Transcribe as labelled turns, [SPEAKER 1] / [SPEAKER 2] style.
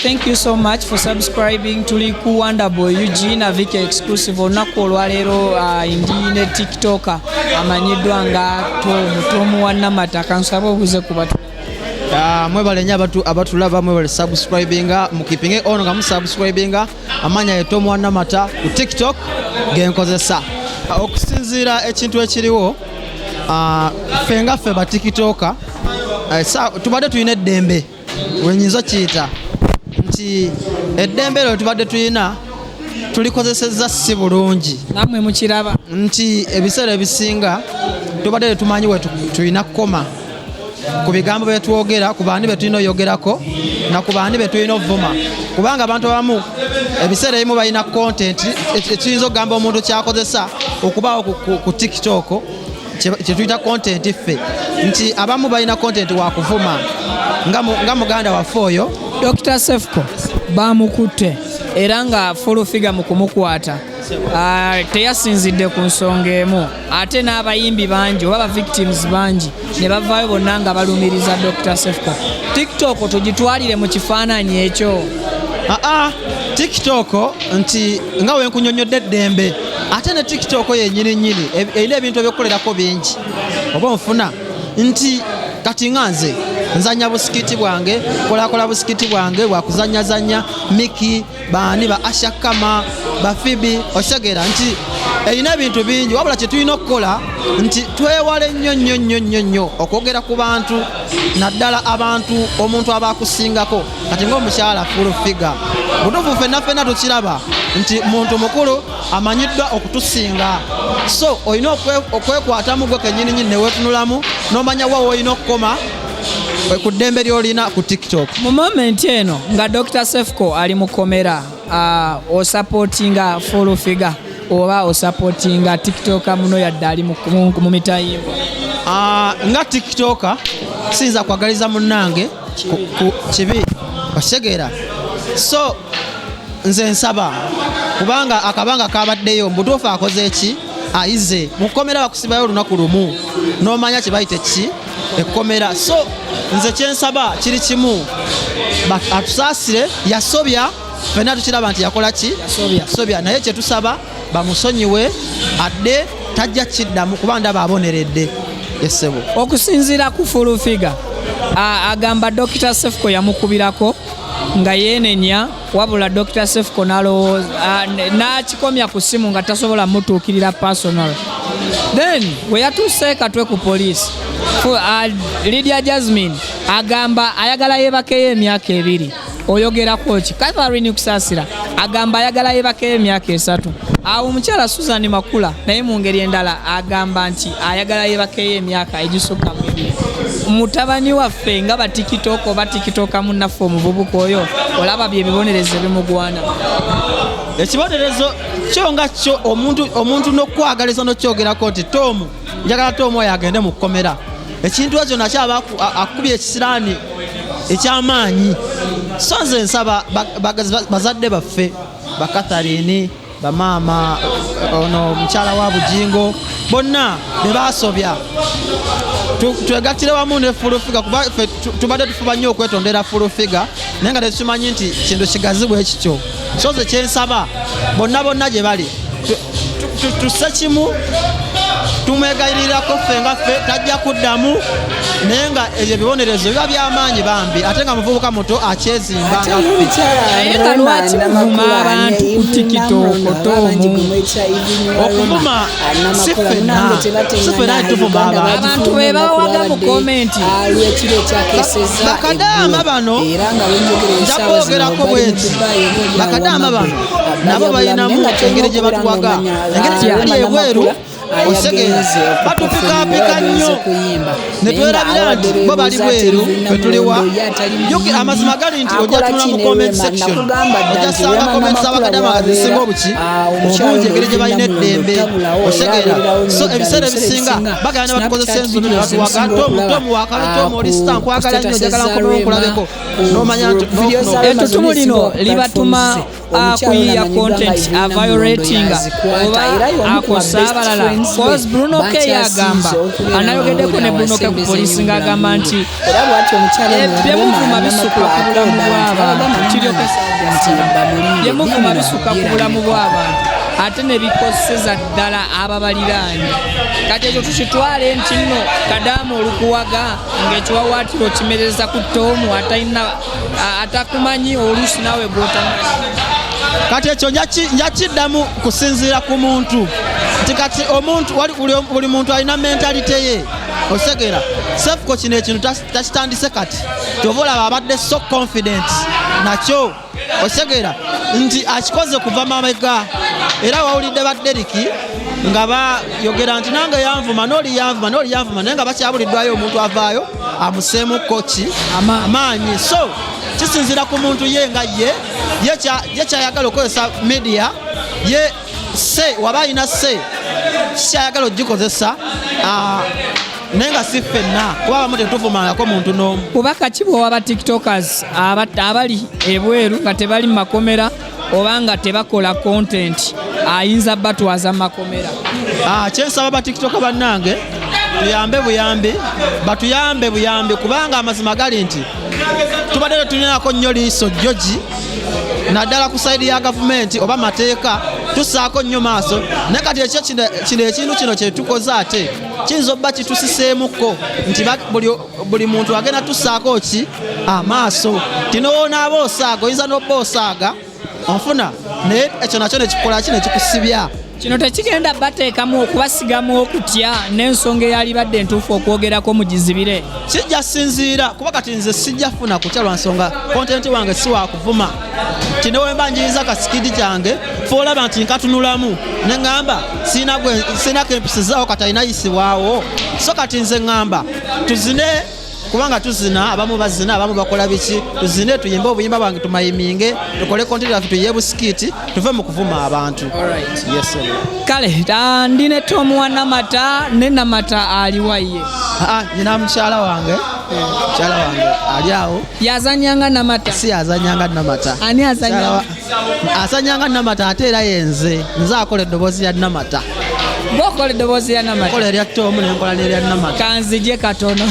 [SPEAKER 1] Thank you so much for subscribing to Liku Wonderboy Eugene Avike exclusive olunaku olwaleero ndi ne TikToker amanyiddwa nga Tomu wa Namata. Kansaba obuze ku batu
[SPEAKER 2] mwebale nnyo abatulaba mwebale subscribinga mukipinge ono nga musubscribinga amanya ye Tomu wa Namata ku TikTok genkozesa okusinziira ekintu ekiriwo fenga ffe ba TikToker tubadde tulina eddembe wenyinza kiyita nti eddembe lyo tubadde tulina tulikozesezza si bulungi
[SPEAKER 1] namwe mukiraba
[SPEAKER 2] nti ebiseera ebisinga tubadde tumanyi we tulina koma ku bigambo bye twogera ku bandi be tulina oyogerako na ku bandi be tulina ovuma kubanga abantu abamu ebiseera ebimu balina content ekiyinza okugamba omuntu kyakozesa okubaawo ku TikTok kye tuyita content ffe nti abamu balina content wakuvuma nga muganda waffe oyo
[SPEAKER 1] Dr. Cephco bamukutte era nga full figure mu kumukwata teyasinzidde ku nsonga emu ate n'abayimbi bangi oba ba victims bangi ne bavaayo bonna nga balumiriza Dr. Cephco. TikTok tugitwalire mu kifaananyi ekyo
[SPEAKER 2] TikTok nti nga wenkunyonyodde eddembe ate ne TikTok yennyini erina ebintu ebyokukolerako bingi oba onfuna nti kati nganze nzanya busikiti bwange kolakola busikiti bwange bwakuzanyazanya Miki baani ba Ashakama ba Fibi oshegera nti erina ebintu bingi wabula kye tulina okukola nti twewale nnyo okwogera ku bantu naddala abantu omuntu abakusingako kati ng'omukyala full figure butuufu ffenna tukiraba nti muntu mukulu amanyiddwa okutusinga so olina okwekwatamu gwe kennyini neweetunulamu n'omanya wa olina okukoma ku ddembe ly'olina ku TikTok.
[SPEAKER 1] Mu moment eno nga Dr. Cephco ali Mukomela osupportinga full figure oba osupportinga TikToker muno yadde ali mu mitayimbo
[SPEAKER 2] nga TikToker siyinza kwagaliza munnange ku kibi oshegera so nze nsaba kubanga akabanga kabaddeyo mbutuufu akoze eki ayize Mukomela bakusibayo olunaku lumu n'omanya kye bayite ki ekkomera so nze kyensaba kiri kimu atusaasire yasobya ffenna tukiraba nti yakola ki yasobya naye kyetusaba bamusonyiwe adde tajja kiddamu kuba ndaba aboneredde yesebo
[SPEAKER 1] okusinziira ku full figure agamba Dr. Cephco yamukubirako nga yenenya wabula Dr. Cephco n'akikomya ku simu nga tasobola mutuukirira personal then we yatuuse Ekatwe ku poliisi Lydia Jasmine agamba ayagala yebakeyo emyaka 2 oyogerako ki Catherine Kusaasira agamba ayagala yebakeyo emyaka 3 awo omukyala Susan Makula naye mu ngeri endala agamba nti ayagala yebakeyo emyaka egisukka mu 2 mutabani waffe nga ba TikTok oba TikToker munnaffe omuvubuka oyo olaba bye bibonerezo bimugwana
[SPEAKER 2] ekibonerezo kyo nga kyo omuntu n'okwagaliza n'okyogerako nti Tomu njagala Tomu oyo agende mu kkomera ekintu ekyo nakyo aba akubye ekisiraani ekyamaanyi so nze nsaba bazadde baffe ba Catherine bamaama ono mukyala wa Bujingo bonna be basobya twegattire wamu ne full figure kuba tubadde tufuba nnyo okwetondera full figure naye nga tetukimanyi nti kintu kigazibwa ekityo so nze kyensaba bonna gye bali tusse kimu tumwegayirirako ffe nga ffe tajja kuddamu naye nga ebyo bibonerezo biba by'amaanyi bambi ate nga muvubuka muto akyezimba nga ffe
[SPEAKER 1] naye nga lwaki muvuma abantu ku TikTok Tomu
[SPEAKER 2] okuvuma si ffenna tuvuma
[SPEAKER 1] abantu be bawaga mu komenti
[SPEAKER 2] bakadaama bano nja kwogerako bwenti bakadaama bano nabo balinamu engeri gye batuwaga engeri gye bali ebweru osegeeza batupikaapika nnyo ne twerabira nti bo bali bweru bwe tuliwa amazima gali nti ojja tunula mu comment section ojja sanga comments abakadama zisinga obuki obungi engeri gye balina eddembe osegeera so ebiseera ebisinga bagala ne batukozesa ensonyi ne batuwaga tomu wakale tomu oli sita nkwagala nnyo njagala nkulabeko n'omanya nti
[SPEAKER 1] ettutumu lino libatuma akuyiya content violating oba akosa abalala cause Bruno K yagamba anayogeddeko ne Bruno K ku polisi ng'agamba nti byemuvuma bisukka ku bulamu bw'abantu byemuvuma bisukka ku bulamu bw'abantu ate ne bikoseza ddala ababaliraanye kati ekyo tukitwale nti nno kadamu olukuwaga ng'ekiwawaatiro kimereza ku ttoomu atakumanyi oluusi naawe gw'otamanyi
[SPEAKER 2] kati ekyo njakiddamu kusinziira ku muntu nti kati omuntu buli muntu alina mentalite ye osegera Cephco kino ekintu takitandise kati kyova olaba abadde so confident nakyo osegera nti akikoze kuva mabega era wawulidde badderiki nga bayogera nti nange yanvuma n'oli yanvuma naye nga bakyabuliddwayo omuntu avaayo amuseemu koki amaanyi so kisinzira ku muntu ye nga ye kyayagala okukozesa media ye se waba alina se kyayagala ogikozesa naye nga si ffenna kuba abamu tetuvumangako muntu n'omu
[SPEAKER 1] bubaka ki bwowa ba tiktokers abali ebweru nga tebali mu makomera oba nga tebakola content ayinza batwaza mu makomera
[SPEAKER 2] kyensaba ba tiktoka bannange tuyambe buyambi batuyambe buyambi kubanga amazima gali nti tubadde tetulinako nnyo liiso jjogi naddala ku saidi ya gavumenti oba mateeka tusaako nnyo maaso naye kati ekyo kino ekintu kino kyetukoze ate kiyinza obba kitusiseemukko nti buli muntu agenda tusaako ki amaaso tinowonaaba osaaga oyinza n'obba osaaga onfuna naye ekyo nakyo nekikola ki nekikusibya
[SPEAKER 1] kino tekigenda bateekamu okubasigamu okutya n'ensonga eyali badde entuufu okwogerako mugizibire
[SPEAKER 2] kijja sinziira kuba kati nze sijja funa kutya lwa nsonga kontenti wange si wakuvuma tinewemba njiriza kasikidi kyange foolaba nti nkatunulamu neŋŋamba siinako empisizaawo kati alina yisibwawo so kati nze ŋŋamba tuzine kubanga tuzina abamu bazina abamu bakola biki tuzine tuyimbe obuyimba bwange tumayiminge tukole kontenti yaffe tuyiye busikiti tuve mu kuvuma abantu
[SPEAKER 1] kale ndine Tomu wa Namata ne Namata aliwaye
[SPEAKER 2] nyina mukyala wange ali awo
[SPEAKER 1] yazanyanga Namata
[SPEAKER 2] si yazanyanga Namata
[SPEAKER 1] ani
[SPEAKER 2] azanyanga Namata ate era yenze nze akola eddoboozi ya Namata
[SPEAKER 1] bokola eddoboozi ya Namata
[SPEAKER 2] kola erya Tomu nenkola n'erya Namata
[SPEAKER 1] kanzije katono